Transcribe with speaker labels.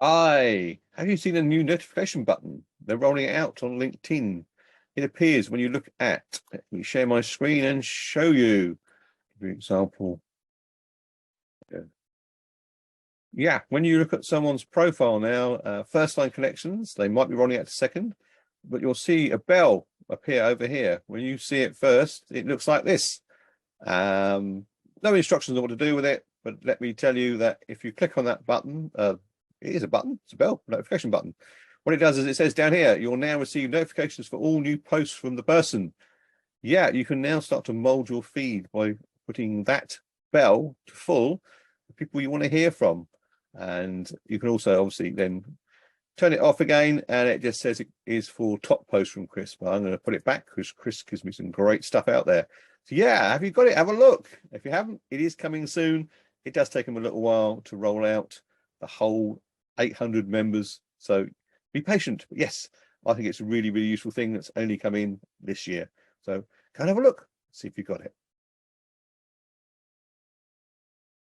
Speaker 1: Have you seen a new notification button? They're rolling it out on LinkedIn. It appears when you look at, let me share my screen and show you. For example, yeah, when you look at someone's profile now, first line connections, they might be rolling out to second, but you'll see a bell appear over here. When you see it first, it looks like this. No instructions on what to do with it, but let me tell you that if you click on that button, it is a button, it's a bell, notification button. What it does is it says down here, you'll now receive notifications for all new posts from the person. Yeah, you can now start to mold your feed by putting that bell to full, the people you want to hear from. And you can also obviously then turn it off again, and it just says it is for top posts from Chris. But I'm going to put it back because Chris gives me some great stuff out there. So yeah, have you got it? Have a look. If you haven't, it is coming soon. It does take them a little while to roll out the whole 800 members. So be patient. But yes, I think it's a really, really useful thing that's only come in this year. So go and have a look, see if you've got it.